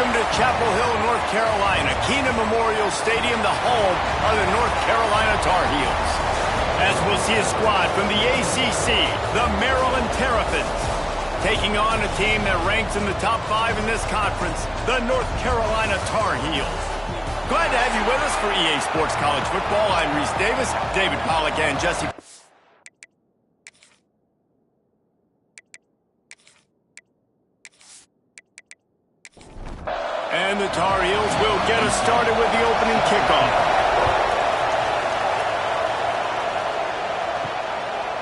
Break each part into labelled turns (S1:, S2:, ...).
S1: Welcome to Chapel Hill, North Carolina, Keenan Memorial Stadium, the home of the North Carolina Tar Heels. As we'll see a squad from the ACC, the Maryland Terrapins, taking on a team that ranks in the top 5 in this conference, the North Carolina Tar Heels. Glad to have you with us for EA Sports College Football. I'm Reese Davis, David Pollack, and Jesse. And the Tar Heels will get us started with the opening kickoff.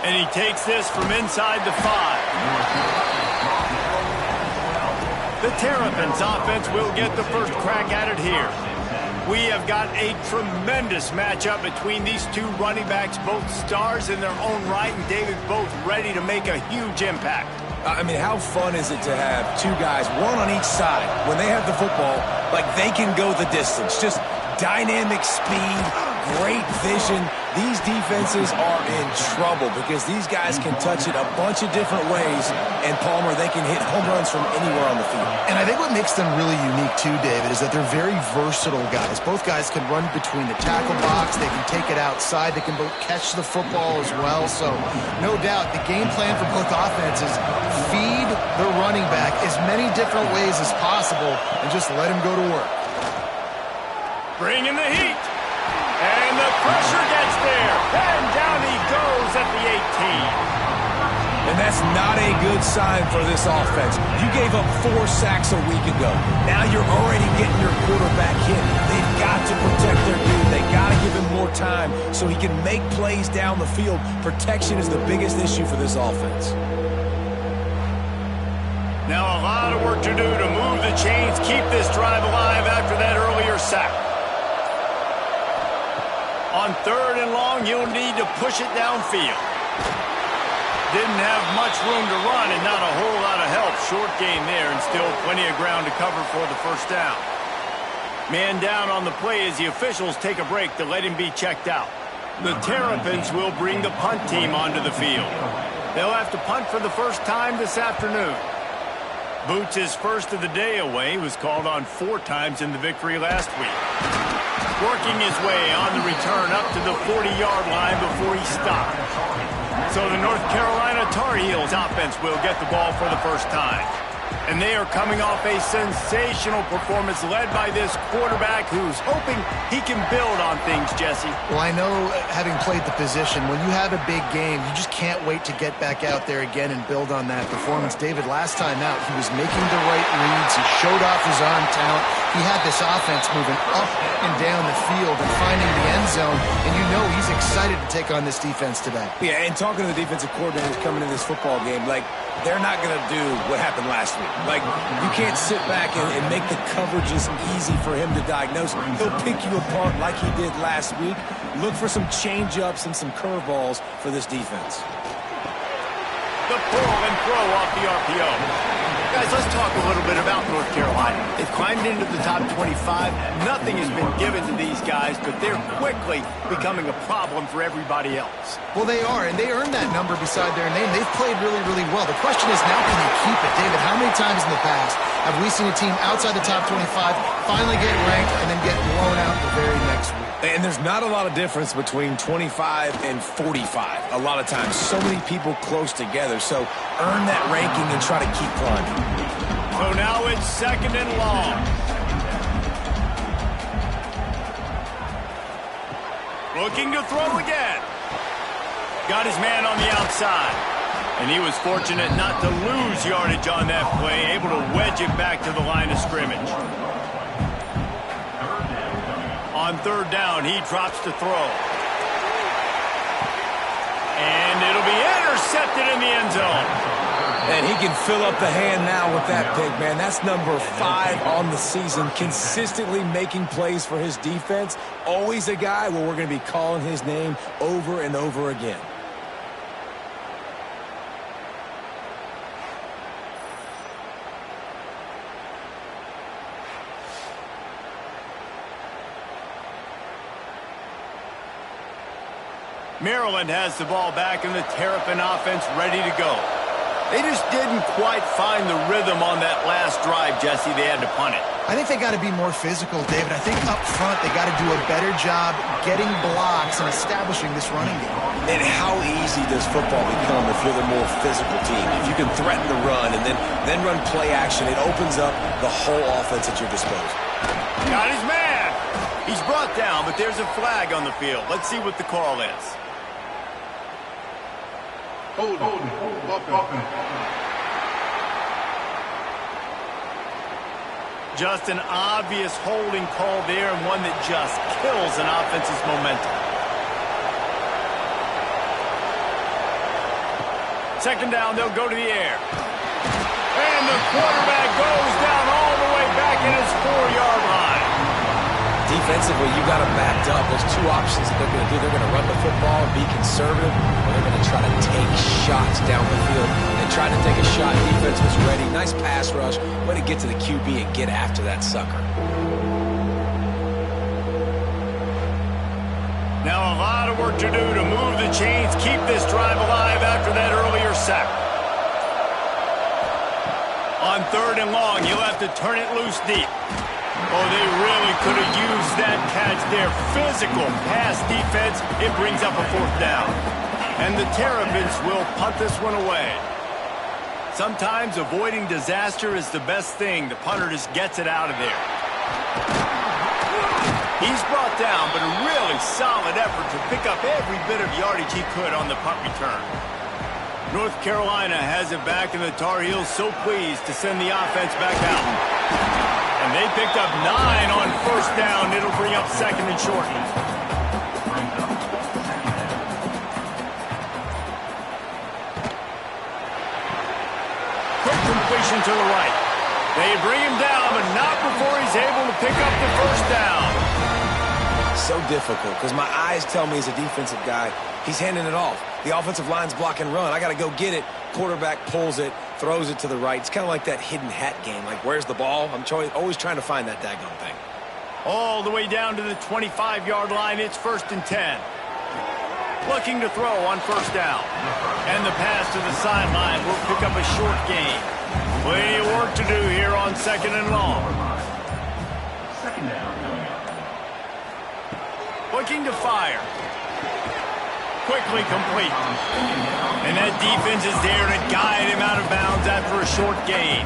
S1: And he takes this from inside the 5. The Terrapins offense will get the first crack at it here. We have got a tremendous matchup between these two running backs, both stars in their own right, and David, both ready to make a huge impact.
S2: I mean, how fun is it to have two guys, one on each side, when they have the football, like they can go the distance. Just dynamic speed, great vision. These defenses are in trouble because these guys can touch it a bunch of different ways, and Palmer, they can hit home runs from anywhere on the field.
S3: And I think what makes them really unique too, David, is that they're very versatile guys. Both guys can run between the tackle box, they can take it outside, they can both catch the football as well. So no doubt the game plan for both offenses, feed the running back as many different ways as possible and just let him go to work.
S1: Bring in the heat. And the pressure gets there. And down he goes at the 18.
S2: And that's not a good sign for this offense. You gave up 4 sacks a week ago. Now you're already getting your quarterback hit. They've got to protect their dude. They've got to give him more time so he can make plays down the field. Protection is the biggest issue for this offense.
S1: Now a lot of work to do to move the chains, keep this drive alive after that earlier sack. On 3rd and long, you'll need to push it downfield. Didn't have much room to run and not a whole lot of help. Short gain there and still plenty of ground to cover for the first down. Man down on the play as the officials take a break to let him be checked out. The Terrapins will bring the punt team onto the field. They'll have to punt for the first time this afternoon. Boots' first of the day away was called on 4 times in the victory last week. Working his way on the return up to the 40-yard line before he stopped. So the North Carolina Tar Heels offense will get the ball for the first time. And they are coming off a sensational performance led by this quarterback who's hoping he can build on things, Jesse.
S3: Well, I know, having played the position, when you have a big game, you just can't wait to get back out there again and build on that performance. David, last time out, he was making the right reads. He showed off his arm talent. He had this offense moving up and down the field and finding the end zone, and you know he's excited to take on this defense today.
S2: Yeah, and talking to the defensive coordinators coming into this football game, like, they're not going to do what happened last week. Like, you can't sit back and make the coverages easy for him to diagnose. He'll pick you apart like he did last week. Look for some change-ups and some curveballs for this defense.
S1: The pull and throw off the RPO. Guys, let's talk a little bit about North Carolina. They've climbed into the top 25. Nothing has been given to these guys, but they're quickly becoming a problem for everybody else.
S3: Well, they are, and they earned that number beside their name. They've played really, really well. The question is, now can they keep it? David, how many times in the past have we seen a team outside the top 25 finally get ranked and then get blown out the very next week?
S2: And there's not a lot of difference between 25 and 45 a lot of times. So many people close together. So earn that ranking and try to keep climbing.
S1: So now it's 2nd and long. Looking to throw again. Got his man on the outside. And he was fortunate not to lose yardage on that play, able to wedge it back to the line of scrimmage. On 3rd down, he drops to throw. And it'll be intercepted in the end zone.
S2: And he can fill up the hand now with that pick, man. That's number 5 on the season, consistently making plays for his defense. Always a guy where we're going to be calling his name over and over again.
S1: Maryland has the ball back and the Terrapin offense ready to go. They just didn't quite find the rhythm on that last drive, Jesse. They had to punt it.
S3: I think they got to be more physical, David. I think up front they got to do a better job getting blocks and establishing this running game.
S2: And how easy does football become if you're the more physical team? If you can threaten the run and then run play action, it opens up the whole offense at your disposal.
S1: Got his man. He's brought down, but there's a flag on the field. Let's see what the call is.
S4: Hold it.
S1: Just an obvious holding call there, and one that just kills an offense's momentum. Second down, they'll go to the air. And the quarterback goes down all the way back at his 4-yard line.
S2: Defensively, you got them backed up. There's two options that they're going to do. They're going to run the football and be conservative, or they're going to try to take shots down the field. They tried to take a shot. Defense was ready. Nice pass rush. Way to get to the QB and get after that sucker.
S1: Now a lot of work to do to move the chains, keep this drive alive after that earlier sack. On 3rd and long, you'll have to turn it loose deep. Oh, they really could have used that catch there. Physical pass defense. It brings up a 4th down. And the Terrapins will punt this one away. Sometimes avoiding disaster is the best thing. The punter just gets it out of there. He's brought down, but a really solid effort to pick up every bit of yardage he could on the punt return. North Carolina has it back, and the Tar Heels so pleased to send the offense back out. And they picked up 9 on 1st down. It'll bring up 2nd and short. Quick completion to the right. They bring him down, but not before he's able to pick up the 1st down.
S2: So difficult because my eyes tell me as a defensive guy, he's handing it off. The offensive line's block and run. I got to go get it. Quarterback pulls it, throws it to the right. It's kind of like that hidden hat game. Like, where's the ball? I'm always trying to find that daggone thing.
S1: All the way down to the 25-yard line. It's 1st and 10. Looking to throw on 1st down. And the pass to the sideline will pick up a short gain. Plenty of work to do here on 2nd and long.
S4: 2nd down.
S1: Looking to fire. Quickly complete. And that defense is there to guide him out of bounds after a short gain.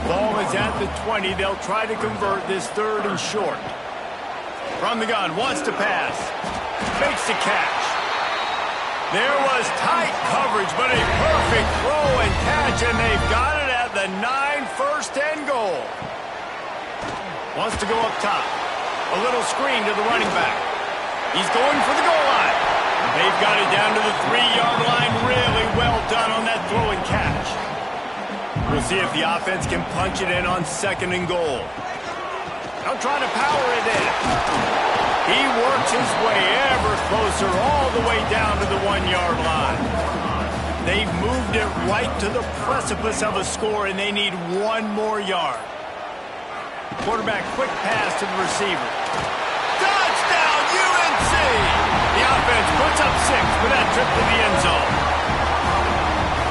S1: Ball is at the 20. They'll try to convert this 3rd and short. From the gun, wants to pass. Makes the catch. There was tight coverage, but a perfect throw and catch, and they've got it at the 9, 1st and goal. Wants to go up top. A little screen to the running back. He's going for the goal line. They've got it down to the 3-yard line. Really well done on that throw and catch. We'll see if the offense can punch it in on 2nd and goal. Now trying to power it in. He works his way ever closer all the way down to the 1-yard line. They've moved it right to the precipice of a score, and they need 1 more yard. Quarterback quick pass to the receiver. Touchdown, UNC! The offense puts up 6 for that trip to the end zone.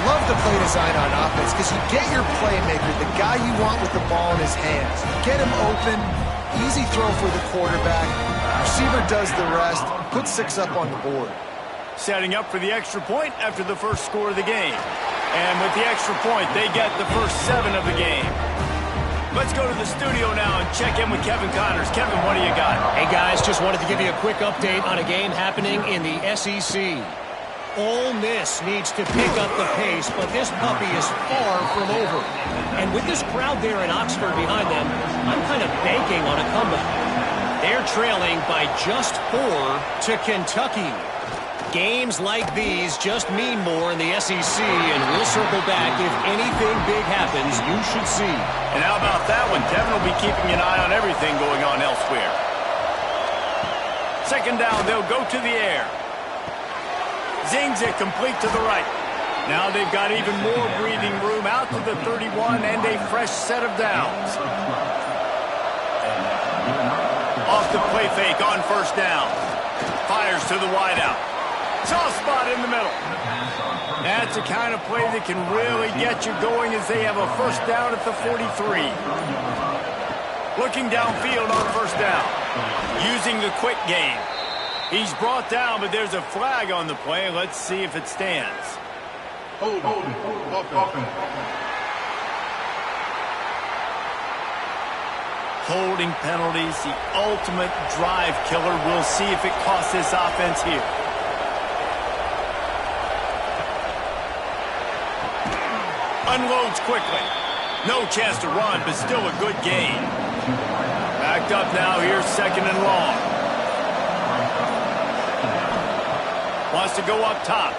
S3: Love the play design on offense because you get your playmaker, the guy you want with the ball in his hands. Get him open, easy throw for the quarterback. Receiver does the rest, put 6 up on the board.
S1: Setting up for the extra point after the first score of the game. And with the extra point, they get the first 7 of the game. Let's go to the studio now and check in with Kevin Connors. Kevin, what do you got?
S5: Hey, guys, just wanted to give you a quick update on a game happening in the SEC. Ole Miss needs to pick up the pace, but this puppy is far from over. And with this crowd there in Oxford behind them, I'm kind of banking on a comeback. They're trailing by just 4 to Kentucky. Games like these just mean more in the SEC, and we'll circle back if anything big happens. You should see.
S1: And how about that one? Kevin will be keeping an eye on everything going on elsewhere. 2nd down, they'll go to the air. Zings it complete to the right. Now they've got even more breathing room out to the 31 and a fresh set of downs. Off the play fake on 1st down. Fires to the wideout. Soft spot in the middle. That's the kind of play that can really get you going as they have a first down at the 43. Looking downfield on first down. Using the quick game. He's brought down, but there's a flag on the play. Let's see if it stands. Holding penalties, the ultimate drive killer. We'll see if it costs this offense here. Unloads quickly. No chance to run, but still a good gain. Backed up now here, second and long. Wants to go up top.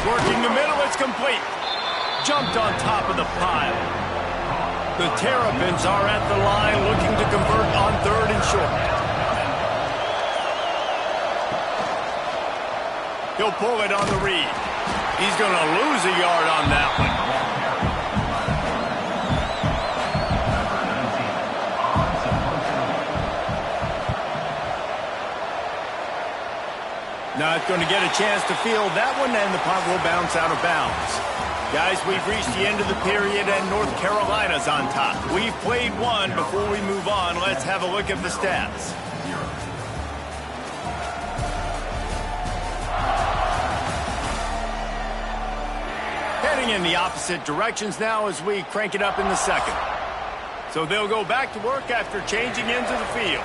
S1: Working the middle, it's complete. Jumped on top of the pile. The Terrapins are at the line looking to convert on third and short. He'll pull it on the read. He's going to lose a yard on that one. Not going to get a chance to field that one, and the punt will bounce out of bounds. Guys, we've reached the end of the period, and North Carolina's on top. We've played one. Before we move on, let's have a look at the stats. Heading in the opposite directions now as we crank it up in the second. So they'll go back to work after changing into the field.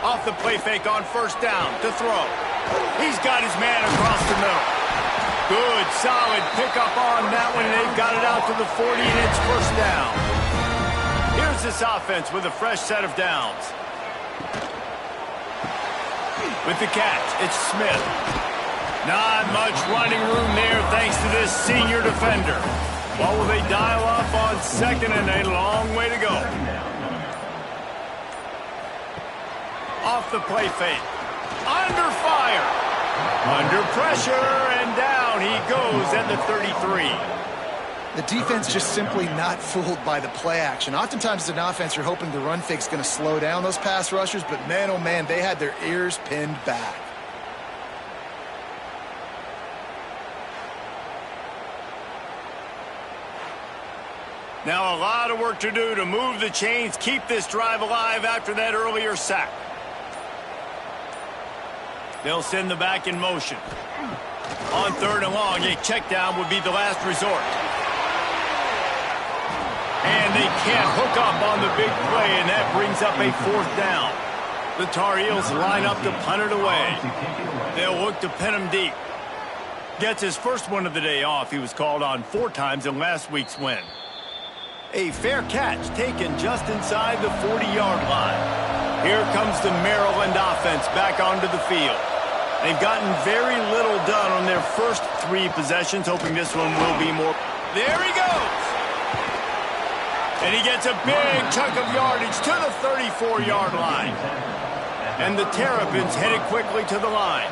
S1: Off the play fake on first down to throw. He's got his man across the middle. Good, solid pickup on that one, and they've got it out to the 40, and it's first down. Here's this offense with a fresh set of downs. With the catch, it's Smith. Not much running room there thanks to this senior defender. What will they dial up on second, and a long way to go. Off the play fake. Under fire. Under pressure, and down he goes at the 33.
S3: The defense just simply not fooled by the play action. Oftentimes as an offense, you're hoping the run fake's going to slow down those pass rushers, but man, oh man, they had their ears pinned back.
S1: Now a lot of work to do to move the chains, keep this drive alive after that earlier sack. They'll send the back in motion. On third and long, a check down would be the last resort. And they can't hook up on the big play, and that brings up a fourth down. The Tar Heels line up to punt it away. They'll look to pin him deep. Gets his first one of the day off. He was called on 4 times in last week's win. A fair catch taken just inside the 40-yard line. Here comes the Maryland offense back onto the field. They've gotten very little done on their first 3 possessions, hoping this one will be more. There he goes! And he gets a big chunk of yardage to the 34-yard line. And the Terrapins headed quickly to the line.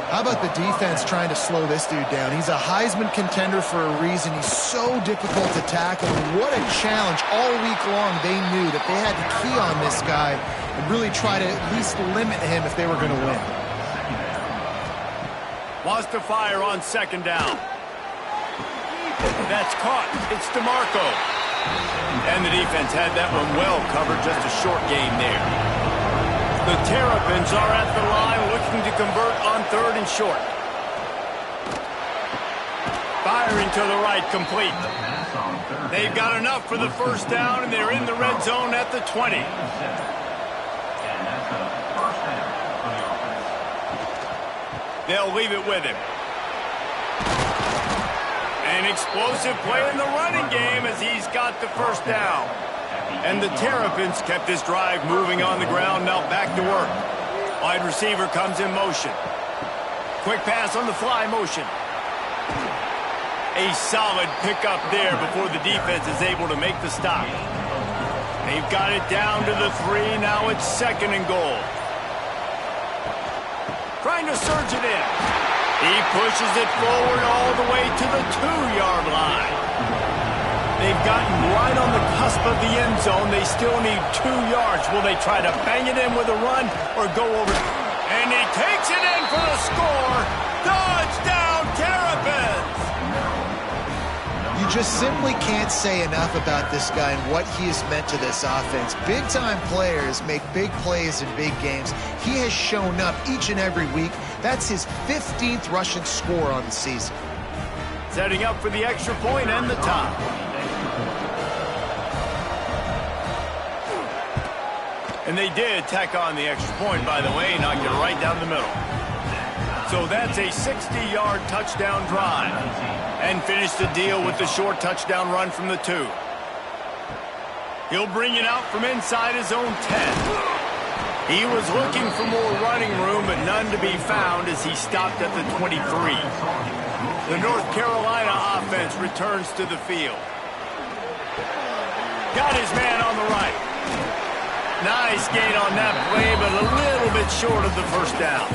S3: How about the defense trying to slow this dude down? He's a Heisman contender for a reason. He's so difficult to tackle. And what a challenge. All week long, they knew that they had to key on this guy and really try to at least limit him if they were going to win.
S1: Wants to fire on second down. That's caught. It's DeMarco. And the defense had that one well covered. Just a short game there. The Terrapins are at the line looking to convert on third and short. Firing to the right, complete. They've got enough for the first down, and they're in the red zone at the 20. They'll leave it with him. An explosive play in the running game as he's got the first down. And the Terrapins kept this drive moving on the ground, now back to work. Wide receiver comes in motion. Quick pass on the fly motion. A solid pickup there before the defense is able to make the stop. They've got it down to the 3, now it's second and goal. Trying to surge it in. He pushes it forward all the way to the 2-yard line. They've gotten right on the cusp of the end zone. They still need 2 yards. Will they try to bang it in with a run or go over? And he takes it in for the score. Touchdown, Terrapins!
S3: You just simply can't say enough about this guy and what he has meant to this offense. Big-time players make big plays in big games. He has shown up each and every week. That's his 15th rushing score on the season.
S1: Setting up for the extra point and the tie. And they did tack on the extra point, by the way, knocked it right down the middle. So that's a 60-yard touchdown drive. And finish the deal with the short touchdown run from the 2. He'll bring it out from inside his own 10. He was looking for more running room, but none to be found as he stopped at the 23. The North Carolina offense returns to the field. Got his man on the right. Nice gain on that play, but a little bit short of the first down.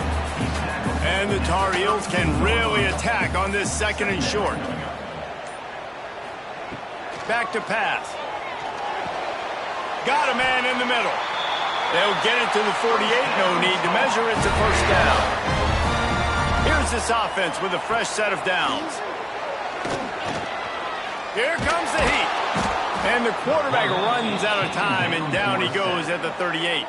S1: And the Tar Heels can really attack on this 2nd and short. Back to pass. Got a man in the middle. They'll get it to the 48. No need to measure. It's a first down. Here's this offense with a fresh set of downs. Here comes the heat. And the quarterback runs out of time, and down he goes at the 38.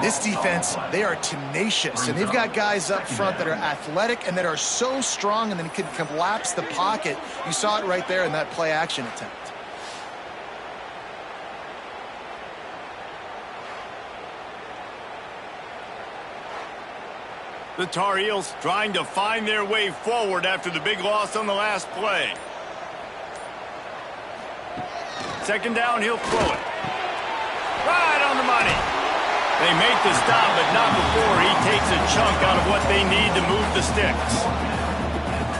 S3: This defense, they are tenacious, and they've got guys up front that are athletic and that are so strong and then can collapse the pocket. You saw it right there in that play-action attempt.
S1: The Tar Heels trying to find their way forward after the big loss on the last play. 2nd down, he'll throw it. Right on the money. They make the stop, but not before he takes a chunk out of what they need to move the sticks.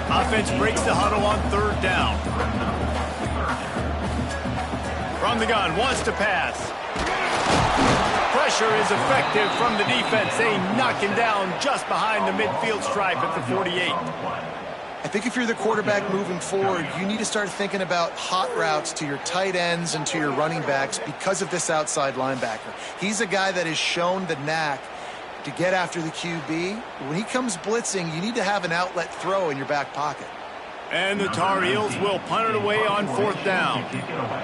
S1: Offense breaks the huddle on 3rd down. From the gun, wants to pass. Pressure is effective from the defense. They knock him down just behind the midfield stripe at the 48.
S3: I think if you're the quarterback moving forward, you need to start thinking about hot routes to your tight ends and to your running backs because of this outside linebacker. He's a guy that has shown the knack to get after the QB. When he comes blitzing, you need to have an outlet throw in your back pocket.
S1: And the Tar Heels will punt it away on 4th down.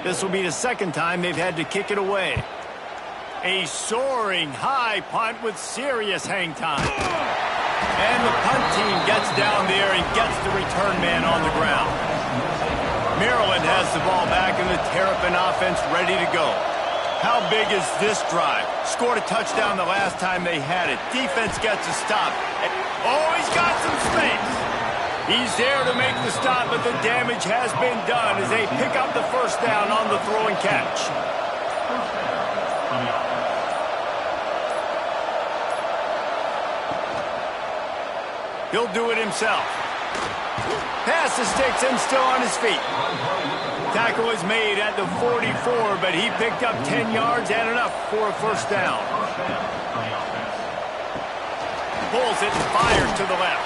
S1: This will be the 2nd time they've had to kick it away. A soaring high punt with serious hang time. And the punt team gets down there and gets the return man on the ground. Maryland has the ball back and the Terrapin offense ready to go. How big is this drive? Scored a touchdown the last time they had it. Defense gets a stop. Oh, he's got some space. He's there to make the stop, but the damage has been done as they pick up the first down on the throw and catch. He'll do it himself. Pass the sticks and still on his feet. Tackle is made at the 44, but he picked up 10 yards and enough for a first down. Pulls it and fires to the left.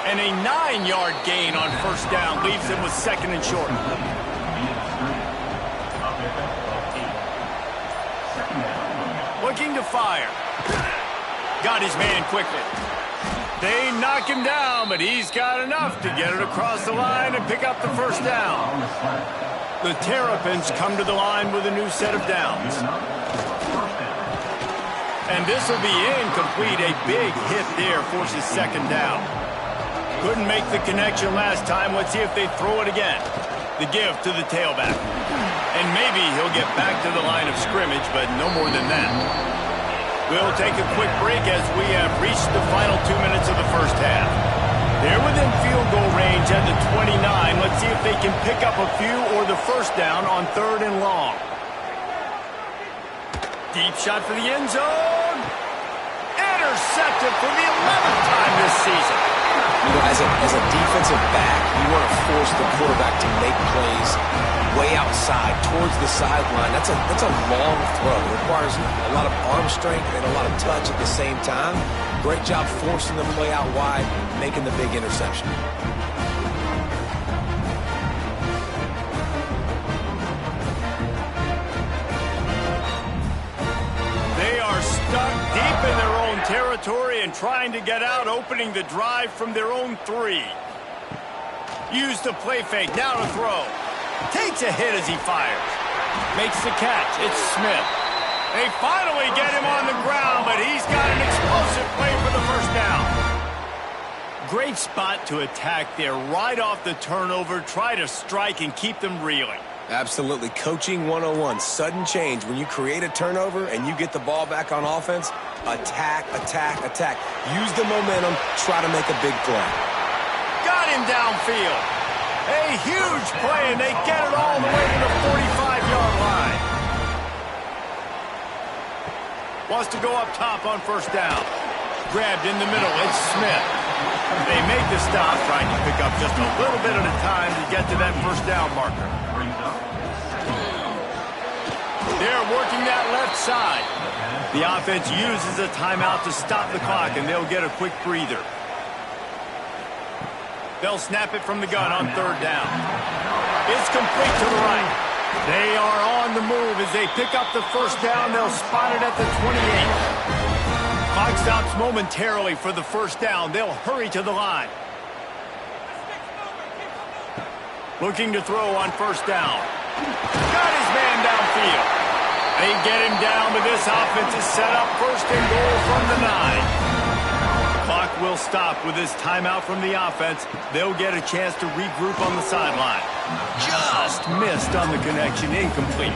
S1: And a 9-yard gain on first down leaves him with 2nd and short. Looking to fire. Got his man quickly. They knock him down, but he's got enough to get it across the line and pick up the first down. The Terrapins come to the line with a new set of downs. And this will be incomplete. A big hit there forces 2nd down. Couldn't make the connection last time. Let's see if they throw it again. The give to the tailback. And maybe he'll get back to the line of scrimmage, but no more than that. We'll take a quick break as we have reached the final 2 minutes of the first half. They're within field goal range at the 29. Let's see if they can pick up a few or the first down on 3rd and long. Deep shot for the end zone. Intercepted for the 11th time this season.
S2: You know, as a defensive back, you want to force the quarterback to make plays way outside towards the sideline. That's a long throw. It requires a lot of arm strength and a lot of touch at the same time. Great job forcing the play out wide, making the big interception.
S1: territory and trying to get out, opening the drive from their own 3. Use the play fake, now to throw. Takes a hit as he fires. Makes the catch. It's Smith. They finally get him on the ground, but he's got an explosive play for the first down. Great spot to attack there right off the turnover. Try to strike and keep them reeling.
S2: Absolutely. Coaching 101. Sudden change. When you create a turnover and you get the ball back on offense, attack, attack, attack. Use the momentum. Try to make a big play.
S1: Got him downfield. A huge play, and they get it all the way to the 45-yard line. Wants to go up top on first down. Grabbed in the middle. It's Smith. They make the stop, trying to pick up just a little bit at a time to get to that first down marker. They're working that left side. The offense uses a timeout to stop the clock, and they'll get a quick breather. They'll snap it from the gun on third down. It's complete to the right. They are on the move as they pick up the first down. They'll spot it at the 28. Clock stops momentarily for the first down. They'll hurry to the line. Looking to throw on first down. Got his man downfield. They get him down, but this offense is set up first and goal from the 9. Clock will stop with this timeout from the offense. They'll get a chance to regroup on the sideline. Just missed on the connection, incomplete.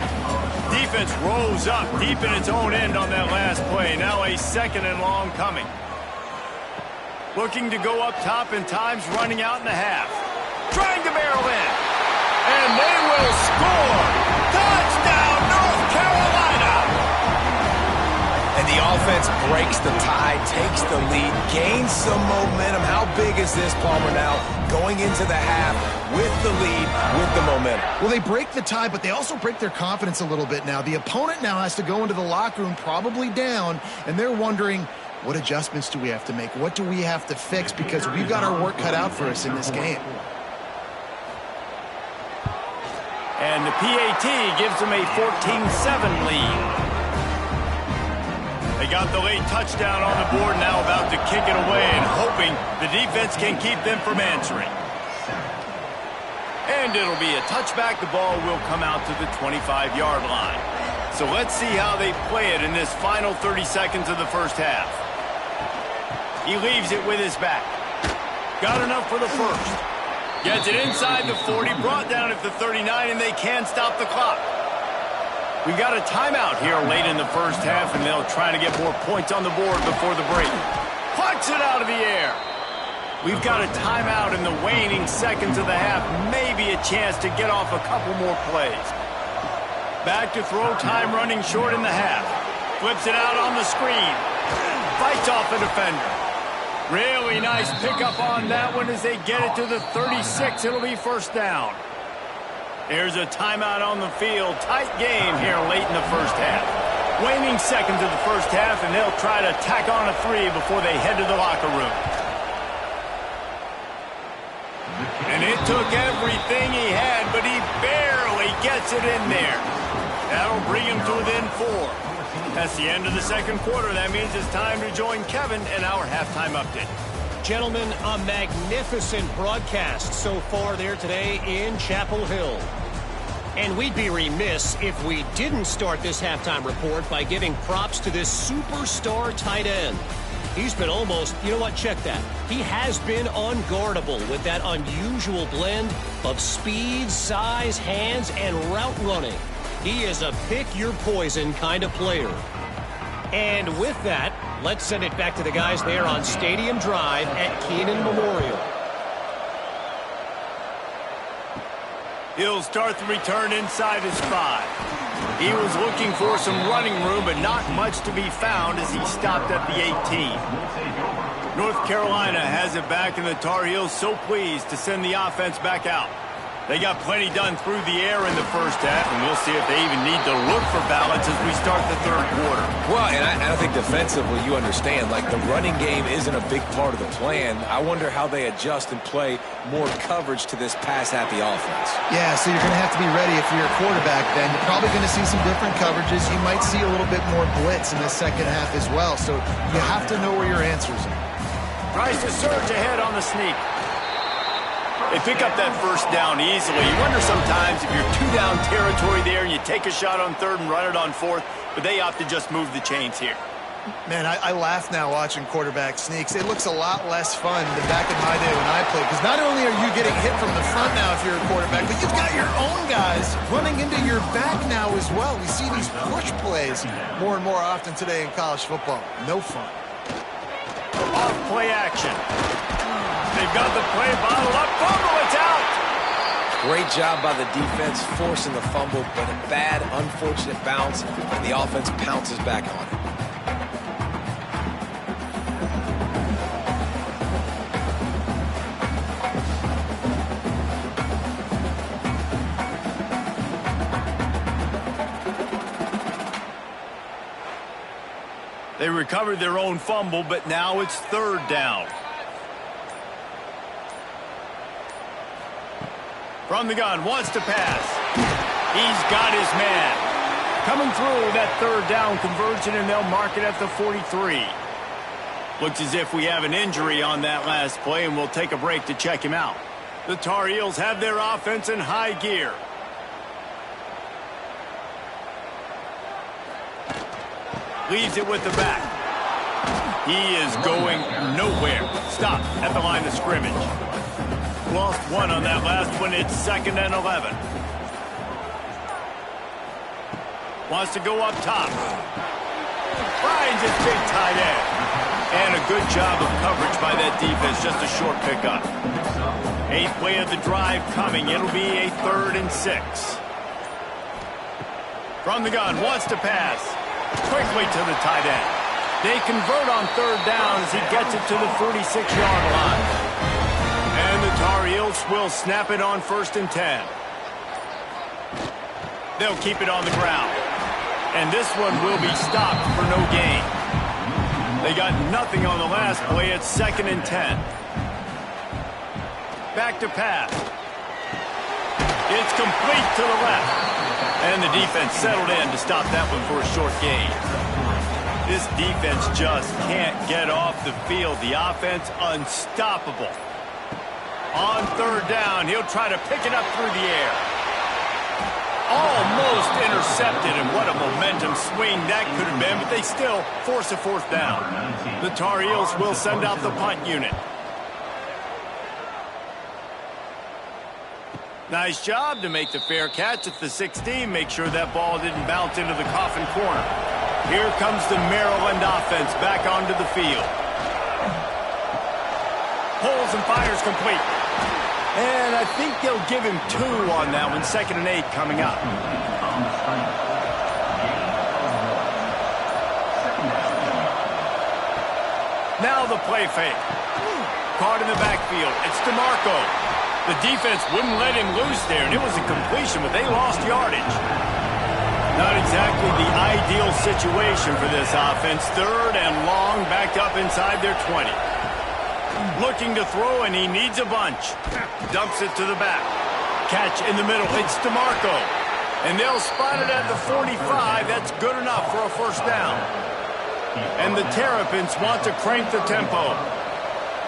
S1: Defense rose up deep in its own end on that last play. Now a second and long coming. Looking to go up top, and time's running out in the half. Trying to barrel in. And they will score. Touchdown, North Carolina!
S2: And the offense breaks the tie, takes the lead, gains some momentum. How big is this, Palmer, now? Going into the half with the lead, with the momentum.
S3: Well, they break the tie, but they also break their confidence a little bit now. The opponent now has to go into the locker room probably down, and they're wondering, what adjustments do we have to make? What do we have to fix? Because we've got our work cut out for us in this game.
S1: And the PAT gives them a 14-7 lead. They got the late touchdown on the board, now about to kick it away and hoping the defense can keep them from answering. And it'll be a touchback. The ball will come out to the 25-yard line. So let's see how they play it in this final 30 seconds of the first half. He leaves it with his back. Got enough for the first. Gets it inside the 40, brought down at the 39, and they can stop the clock. We've got a timeout here late in the first half, and they'll try to get more points on the board before the break. Plucks it out of the air. We've got a timeout in the waning seconds of the half. Maybe a chance to get off a couple more plays. Back to throw, time running short in the half. Flips it out on the screen. Fights off a defender. Really nice pickup on that one as they get it to the 36. It'll be first down. There's a timeout on the field. Tight game here late in the first half. Waning seconds of the first half, and they'll try to tack on a 3 before they head to the locker room. And it took everything he had, but he barely gets it in there. That'll bring him to within 4. That's the end of the second quarter. That means it's time to join Kevin in our halftime update.
S5: Gentlemen, a magnificent broadcast so far there today in Chapel Hill. And we'd be remiss if we didn't start this halftime report by giving props to this superstar tight end. He's been almost, you know what, check that. He has been unguardable with that unusual blend of speed, size, hands, and route running. He is a pick-your-poison kind of player. And with that, let's send it back to the guys there on Stadium Drive at Keenan Memorial.
S1: He'll start the return inside his 5. He was looking for some running room, but not much to be found as he stopped at the 18. North Carolina has it back, and the Tar Heels so pleased to send the offense back out. They got plenty done through the air in the first half, and we'll see if they even need to look for balance as we start the third quarter.
S2: Well, and I think defensively, you understand, like the running game isn't a big part of the plan. I wonder how they adjust and play more coverage to this pass-happy offense.
S3: Yeah, so you're going to have to be ready if you're a quarterback then. You're probably going to see some different coverages. You might see a little bit more blitz in the second half as well, so you have to know where your answers are.
S1: Tries to surge ahead on the sneak. They pick up that first down easily. You wonder sometimes if you're two-down territory there and you take a shot on third and run it on fourth, but they opt to just move the chains here.
S3: Man, I laugh now watching quarterback sneaks. It looks a lot less fun than back in my day when I played, because not only are you getting hit from the front now if you're a quarterback, but you've got your own guys running into your back now as well. We see these push plays more and more often today in college football. No fun.
S1: Off play action. They've got the play bottled up. Fumble, it's out.
S2: Great job by the defense forcing the fumble, but a bad, unfortunate bounce, and the offense pounces back on it.
S1: They recovered their own fumble, but now it's third down. From the gun, wants to pass. He's got his man. Coming through that third down conversion, and they'll mark it at the 43. Looks as if we have an injury on that last play, and we'll take a break to check him out. The Tar Heels have their offense in high gear. Leaves it with the back. He is going nowhere. Stop at the line of scrimmage. Lost one on that last one. It's 2nd and 11. Wants to go up top. Finds his big tight end. And a good job of coverage by that defense. Just a short pickup. 8th play of the drive coming. It'll be a 3rd and 6. From the gun. Wants to pass. Quickly to the tight end. They convert on third down as he gets it to the 46-yard line. And the Tar Heels will snap it on 1st and 10. They'll keep it on the ground. And this one will be stopped for no gain. They got nothing on the last play. It's 2nd and 10. Back to pass. It's complete to the left. And the defense settled in to stop that one for a short gain. This defense just can't get off the field. The offense unstoppable. On third down, he'll try to pick it up through the air. Almost intercepted, and what a momentum swing that could have been, but they still force a 4th down. The Tar Heels will send out the punt unit. Nice job to make the fair catch at the 16. Make sure that ball didn't bounce into the coffin corner. Here comes the Maryland offense back onto the field. Pulls and fires complete. And I think they'll give him 2 on that one. 2nd and 8 coming up. Now the play fake. Caught in the backfield. It's DeMarco. The defense wouldn't let him loose there, and it was a completion, but they lost yardage. Not exactly the ideal situation for this offense. 3rd and long, backed up inside their 20. Looking to throw, and he needs a bunch. Dumps it to the back. Catch in the middle. It's DeMarco. And they'll spot it at the 45. That's good enough for a 1st down. And the Terrapins want to crank the tempo.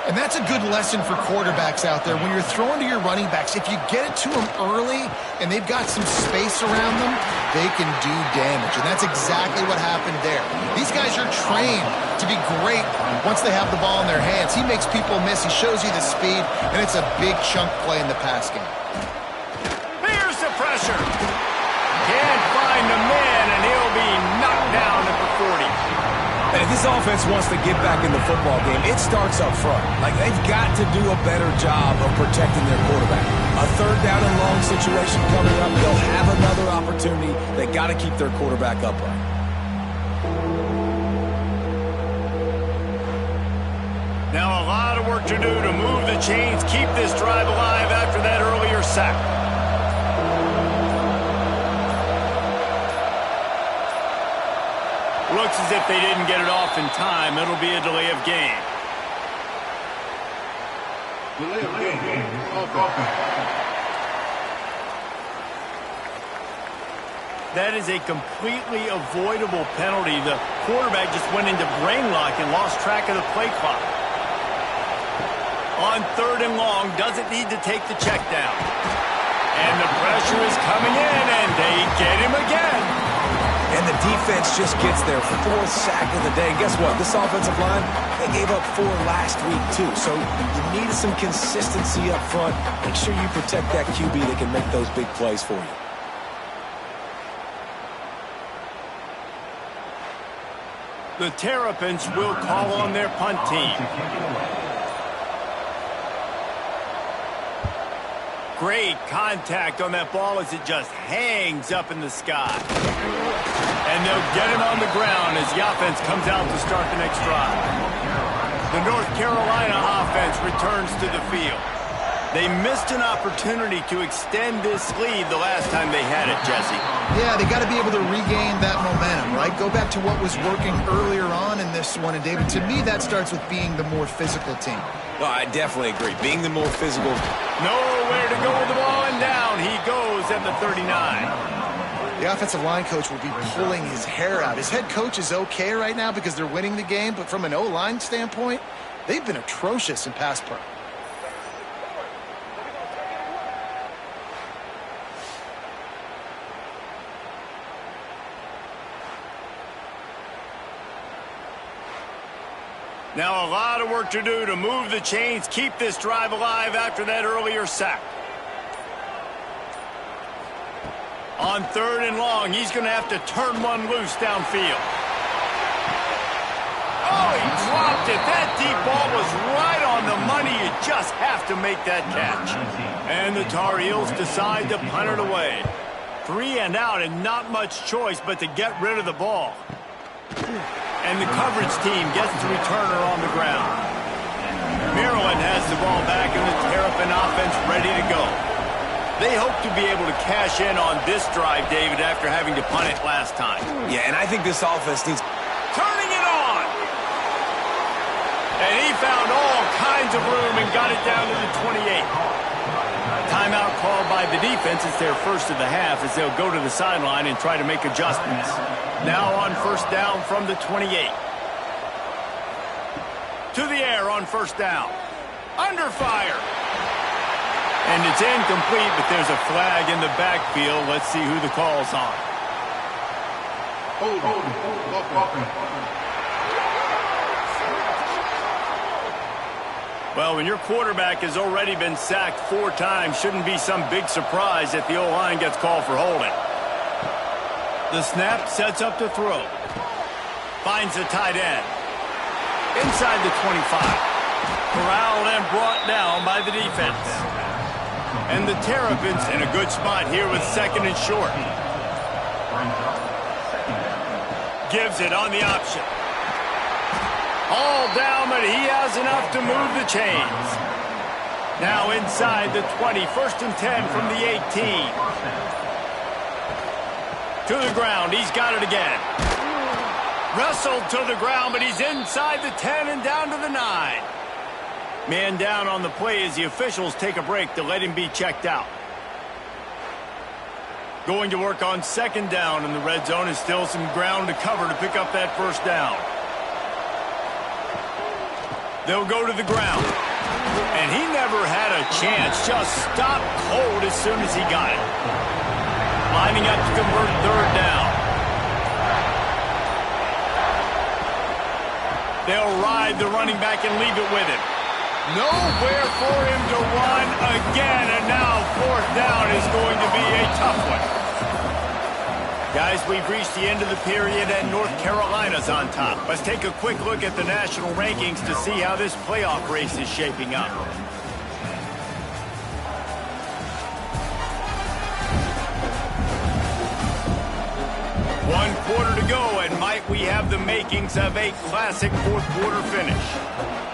S3: And that's a good lesson for quarterbacks out there. When you're throwing to your running backs, if you get it to them early and they've got some space around them, they can do damage. And that's exactly what happened there. These guys are trained to be great once they have the ball in their hands. He makes people miss. He shows you the speed, and it's a big chunk play in the pass game.
S1: Here's the pressure. Can't find the man, and he'll be knocked down at the 40.
S2: And if this offense wants to get back in the football game, it starts up front. Like, they've got to do a better job of protecting their quarterback. A 3rd down and long situation coming up. They'll have another opportunity. They got to keep their quarterback upright.
S1: Now a lot of work to do to move the chains, keep this drive alive after that earlier sack. Looks as if they didn't get it off in time. It'll be a delay of game.
S4: Delay of game. Offense.
S1: That is a completely avoidable penalty. The quarterback just went into brain lock and lost track of the play clock. On 3rd and long, doesn't need to take the check down. And the pressure is coming in, and they get him again.
S2: And the defense just gets their 4th sack of the day. And guess what? This offensive line, they gave up 4 last week, too. So you need some consistency up front. Make sure you protect that QB that can make those big plays for you.
S1: The Terrapins will call on their punt team. Great contact on that ball as it just hangs up in the sky. And they'll get him on the ground as the offense comes out to start the next drive. The North Carolina offense returns to the field. They missed an opportunity to extend this lead the last time they had it, Jesse.
S3: Yeah, they got to be able to regain that momentum, right? Go back to what was working earlier on in this one. And, David, to me, that starts with being the more physical team.
S2: No, I definitely agree. Being the more physical.
S1: Nowhere to go with the ball, and down he goes at the 39.
S3: The offensive line coach will be pulling his hair out. His head coach is okay right now because they're winning the game, but from an O-line standpoint, they've been atrocious in pass pro.
S1: Now a lot of work to do to move the chains, keep this drive alive after that earlier sack. On 3rd and long, he's going to have to turn one loose downfield. Oh, he dropped it. That deep ball was right on the money. You just have to make that catch. And the Tar Heels decide to punt it away. 3 and out and not much choice but to get rid of the ball. And the coverage team gets the returner on the ground. Maryland has the ball back and the Terrapin offense ready to go. They hope to be able to cash in on this drive, David, after having to punt it last time.
S2: Yeah, and I think this offense needs...
S1: Turning it on! And he found all kinds of room and got it down to the 28. Timeout called by the defense. It's their first of the half as they'll go to the sideline and try to make adjustments. Now on 1st down from the 28. To the air on 1st down. Under fire. And it's incomplete, but there's a flag in the backfield. Let's see who the call's on. Well, when your quarterback has already been sacked 4 times, shouldn't be some big surprise that the O-line gets called for holding. The snap sets up to throw. Finds the tight end. Inside the 25. Corralled and brought down by the defense. And the Terrapins in a good spot here with 2nd and short. Gives it on the option. All down, but he has enough to move the chains. Now inside the 20, 1st and 10 from the 18. To the ground, he's got it again. Wrestled to the ground, but he's inside the 10 and down to the 9. Man down on the play as the officials take a break to let him be checked out. Going to work on 2nd down in the red zone is still some ground to cover to pick up that 1st down. They'll go to the ground. And he never had a chance. Just stopped cold as soon as he got it. Lining up to convert 3rd down. They'll ride the running back and leave it with him. Nowhere for him to run again. And now 4th down is going to be a tough one. Guys, we've reached the end of the period and North Carolina's on top. Let's take a quick look at the national rankings to see how this playoff race is shaping up. One quarter to go, and might we have the makings of a classic 4th quarter finish.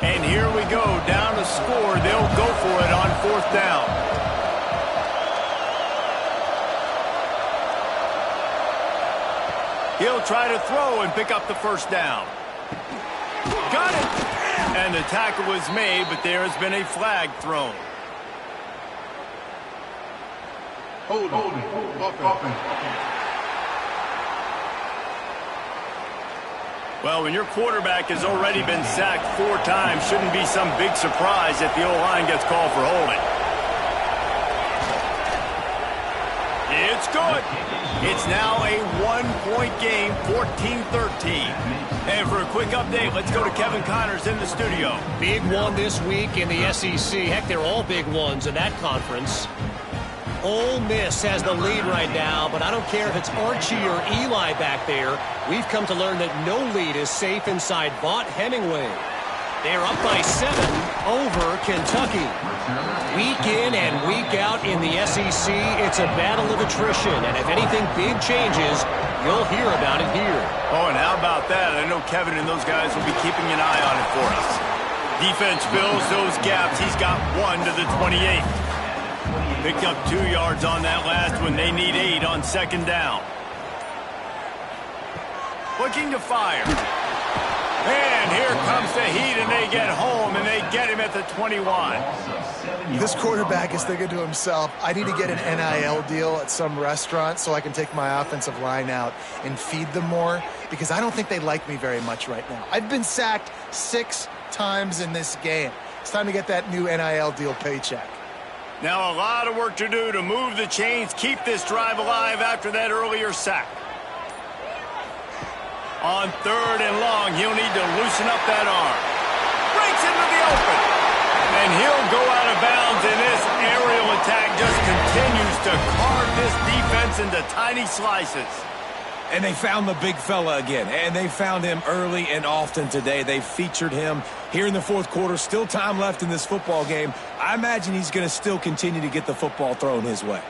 S1: And here we go, down to score. They'll go for it on 4th down. He'll try to throw and pick up the first down. Got it! And the tackle was made, but there has been a flag thrown.
S4: Hold on. Offense.
S1: Well, when your quarterback has already been sacked 4 times, shouldn't be some big surprise if the O-line gets called for holding. It's good. It's now a 1-point game, 14-13. And for a quick update, let's go to Kevin Connors in the studio.
S5: Big one this week in the SEC. Heck, they're all big ones in that conference. Ole Miss has the lead right now, but I don't care if it's Archie or Eli back there. We've come to learn that no lead is safe inside Vaught Hemingway. They're up by 7 over Kentucky. Week in and week out in the SEC, it's a battle of attrition, and if anything big changes, you'll hear about it here.
S1: Oh, and how about that? I know Kevin and those guys will be keeping an eye on it for us. Defense fills those gaps. He's got 1 to the 28. Picked up 2 yards on that last one. They need 8 on second down. Looking to fire. And here comes the heat, and they get home, and they get him at the 21.
S3: This quarterback is thinking to himself, I need to get an NIL deal at some restaurant so I can take my offensive line out and feed them more, because I don't think they like me very much right now. I've been sacked 6 times in this game. It's time to get that new NIL deal paycheck.
S1: Now a lot of work to do to move the chains, keep this drive alive after that earlier sack. On 3rd and long, he'll need to loosen up that arm. Breaks into the open. And he'll go out of bounds, and this aerial attack just continues to carve this defense into tiny slices.
S2: And they found the big fella again, and they found him early and often today. They featured him here in the 4th quarter. Still time left in this football game. I imagine he's going to still continue to get the football thrown his way.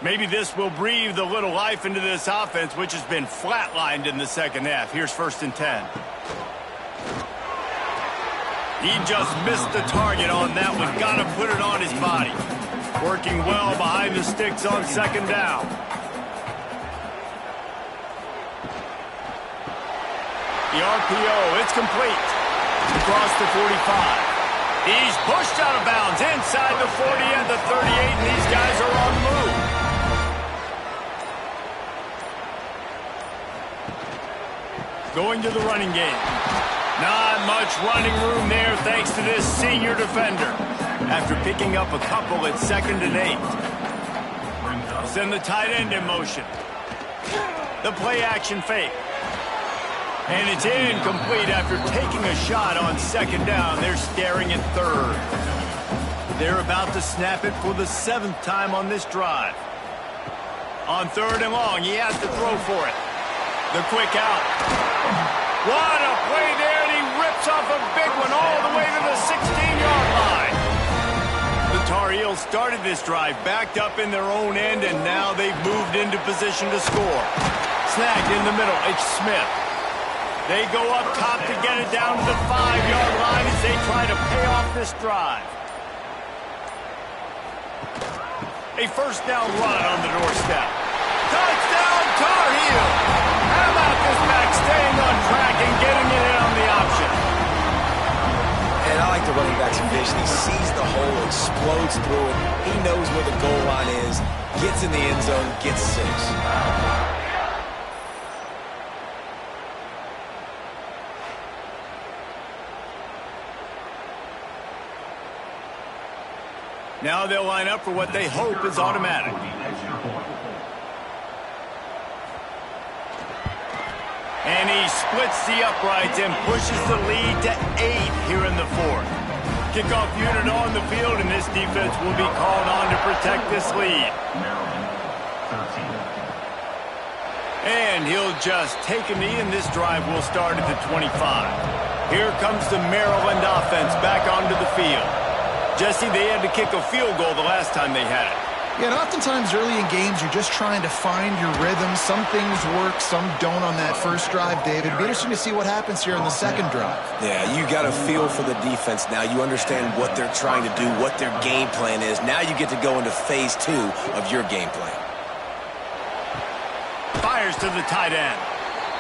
S1: Maybe this will breathe a little life into this offense, which has been flatlined in the second half. Here's 1st and 10. He just missed the target on that one. Got to put it on his body. Working well behind the sticks on second down. The RPO, it's complete. Across the 45. He's pushed out of bounds inside the 40 and the 38, and these guys are on the move. Going to the running game. Not much running room there thanks to this senior defender. After picking up a couple at 2nd and 8. Send the tight end in motion. The play action fake. And it's incomplete after taking a shot on 2nd down. They're staring at 3rd. They're about to snap it for the 7th time on this drive. On 3rd and long, he has to throw for it. The quick out. What a play there, and he rips off a big one all the way to the 16-yard line. The Tar Heels started this drive, backed up in their own end, and now they've moved into position to score. Snagged in the middle, it's Smith. They go up top to get it down to the 5-yard line as they try to pay off this drive. A first down run on the doorstep. Touchdown, Tar Heels! How about this back staying on track and getting it in on the option?
S2: And I like the running back's vision. He sees the hole, explodes through it. He knows where the goal line is, gets in the end zone, gets 6.
S1: Now they'll line up for what they hope is automatic. And he splits the uprights and pushes the lead to 8 here in the 4th. Kickoff unit on the field, and this defense will be called on to protect this lead. And he'll just take a knee, and this drive will start at the 25. Here comes the Maryland offense back onto the field. Jesse, they had to kick a field goal the last time they had it.
S3: Yeah, and oftentimes early in games, you're just trying to find your rhythm. Some things work, some don't on that first drive, David. It'd be interesting to see what happens here on the second drive.
S2: Yeah, you got a feel for the defense now. You understand what they're trying to do, what their game plan is. Now you get to go into phase 2 of your game plan.
S1: Fires to the tight end.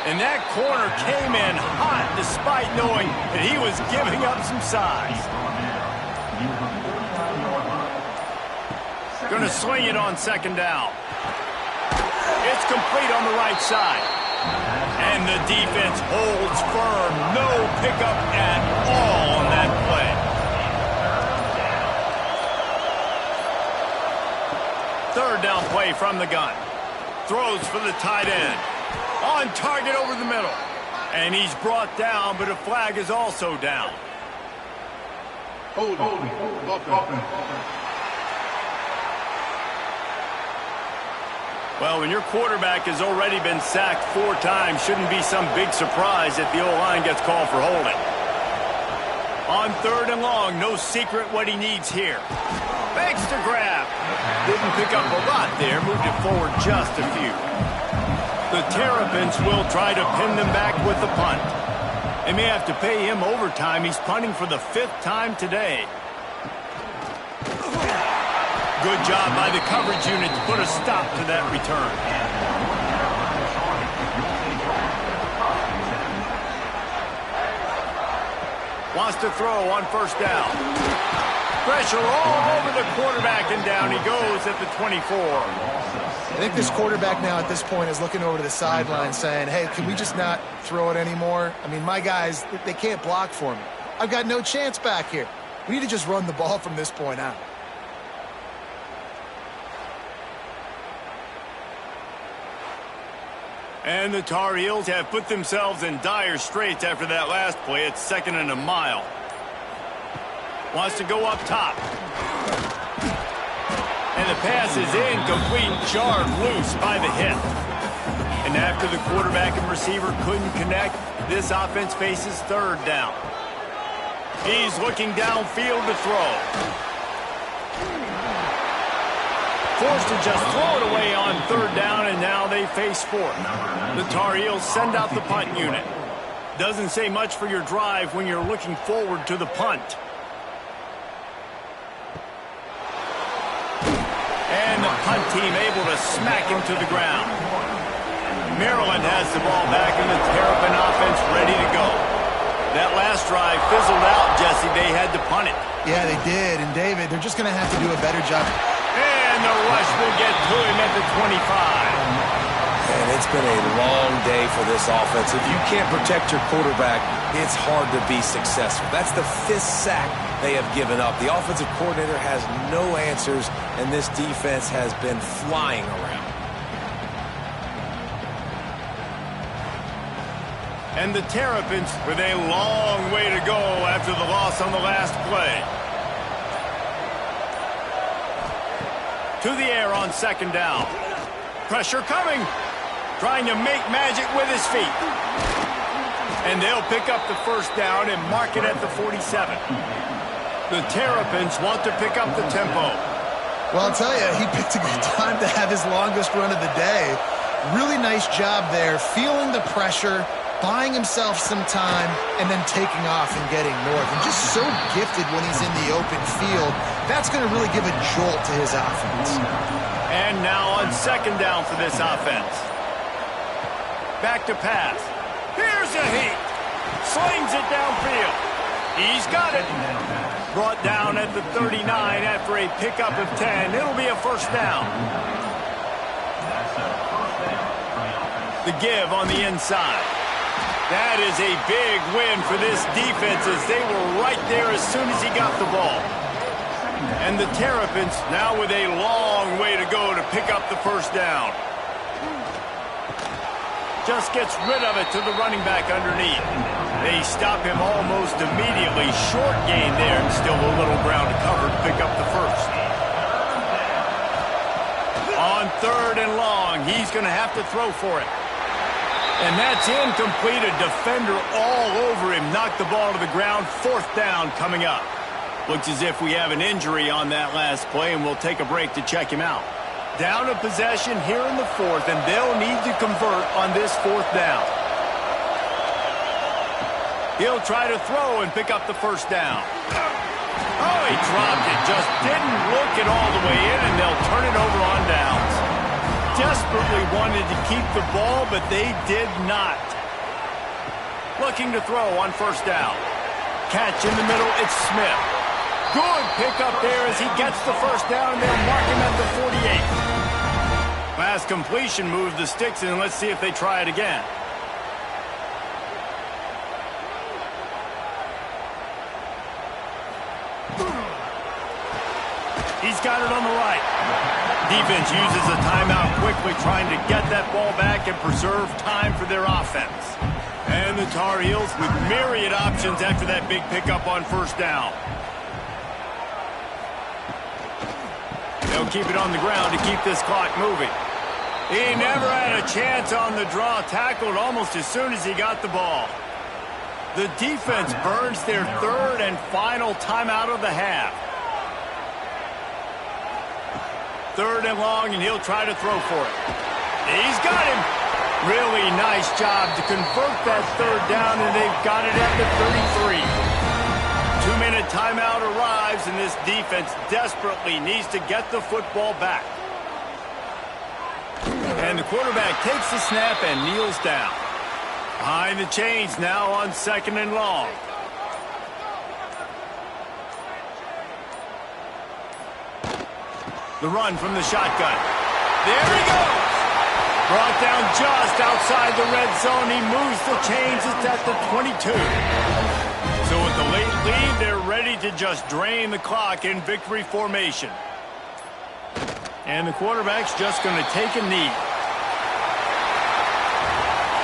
S1: And that corner came in hot despite knowing that he was giving up some size. Going to swing it on second down. It's complete on the right side. And the defense holds firm. No pickup at all on that play. Third down play from the gun. Throws for the tight end. On target over the middle. And he's brought down, but a flag is also down.
S4: Hold it.
S1: Well, when your quarterback has already been sacked 4 times, shouldn't be some big surprise if the O-line gets called for holding. On third and long, no secret what he needs here. Begs to grab. Didn't pick up a lot there, moved it forward just a few. The Terrapins will try to pin them back with the punt. They may have to pay him overtime. He's punting for the 5th time today. Good job by the coverage unit to put a stop to that return. Wants to throw on first down. Pressure all over the quarterback, and down he goes at the 24.
S3: I think this quarterback now at this point is looking over to the sideline saying, hey, can we just not throw it anymore? I mean, my guys, they can't block for me. I've got no chance back here. We need to just run the ball from this point out.
S1: And the Tar Heels have put themselves in dire straits after that last play. It's 2nd and a mile. Wants to go up top. And the pass is incomplete, jarred loose by the hip. And after the quarterback and receiver couldn't connect, this offense faces third down. He's looking downfield to throw. Forced to just throw it away on third down, and now they face fourth. The Tar Heels send out the punt unit. Doesn't say much for your drive when you're looking forward to the punt. And the punt team able to smack him to the ground. Maryland has the ball back, and the Terrapin offense ready to go. That last drive fizzled out, Jesse. They had to punt it.
S3: Yeah, they did. And, David, they're just going to have to do a better job.
S1: And the rush will get to him at the 25.
S2: And it's been a long day for this offense. If you can't protect your quarterback, it's hard to be successful. That's the 5th sack they have given up. The offensive coordinator has no answers, and this defense has been flying around.
S1: And the Terrapins with a long way to go after the loss on the last play. To the air on second down. Pressure coming. Trying to make magic with his feet. And they'll pick up the first down and mark it at the 47. The Terrapins want to pick up the tempo.
S3: Well, I'll tell you, he picked a good time to have his longest run of the day. Really nice job there, feeling the pressure, buying himself some time, and then taking off and getting north. And just so gifted when he's in the open field. That's going to really give a jolt to his offense.
S1: And now on second down for this offense. Back to pass. Here's a heat. Slings it downfield. He's got it. Brought down at the 39 after a pickup of 10. It'll be a first down. The give on the inside. That is a big win for this defense as they were right there as soon as he got the ball. And the Terrapins now with a long way to go to pick up the first down. Just gets rid of it to the running back underneath. They stop him almost immediately. Short gain there and still a little ground to cover to pick up the first. On third and long, he's going to have to throw for it. And that's incomplete. A defender all over him. Knocked the ball to the ground. Fourth down coming up. Looks as if we have an injury on that last play, and we'll take a break to check him out. Down a possession here in the fourth, and they'll need to convert on this fourth down. He'll try to throw and pick up the first down. Oh, he dropped it. Just didn't look it all the way in, and they'll turn it over on downs. Desperately wanted to keep the ball, but they did not. Looking to throw on first down. Catch in the middle, it's Smith. Good pickup there as he gets the first down, and they'll mark him at the 48. Last completion moved the sticks, and let's see if they try it again. He's got it on the right. Defense uses a timeout quickly, trying to get that ball back and preserve time for their offense. And the Tar Heels with myriad options after that big pickup on first down. They'll keep it on the ground to keep this clock moving. He never had a chance on the draw, tackled almost as soon as he got the ball. The defense burns their third and final timeout of the half. Third and long, and he'll try to throw for it. He's got him. Really nice job to convert that third down, and they've got it at the 33. 2-minute timeout arrives, and this defense desperately needs to get the football back. And the quarterback takes the snap and kneels down. Behind the chains now on second and long. The run from the shotgun. There he goes. Brought down just outside the red zone. He moves the chains. It's at the 22. So with the late lead, they're ready to just drain the clock in victory formation. And the quarterback's just going to take a knee.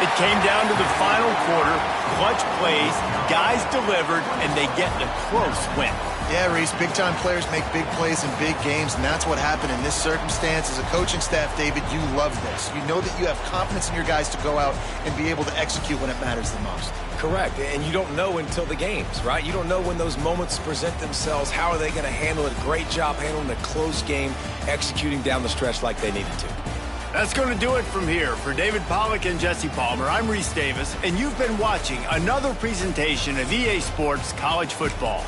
S1: It came down to the final quarter. Clutch plays, guys delivered, and they get a close win.
S3: Yeah, Reese, big-time players make big plays in big games, and that's what happened in this circumstance. As a coaching staff, David, you love this. You know that you have confidence in your guys to go out and be able to execute when it matters the most.
S2: Correct, and you don't know until the games, right? You don't know when those moments present themselves. How are they going to handle it? Great job handling a close game, executing down the stretch like they needed to.
S1: That's going to do it from here. For David Pollack and Jesse Palmer, I'm Reese Davis, and you've been watching another presentation of EA Sports College Football.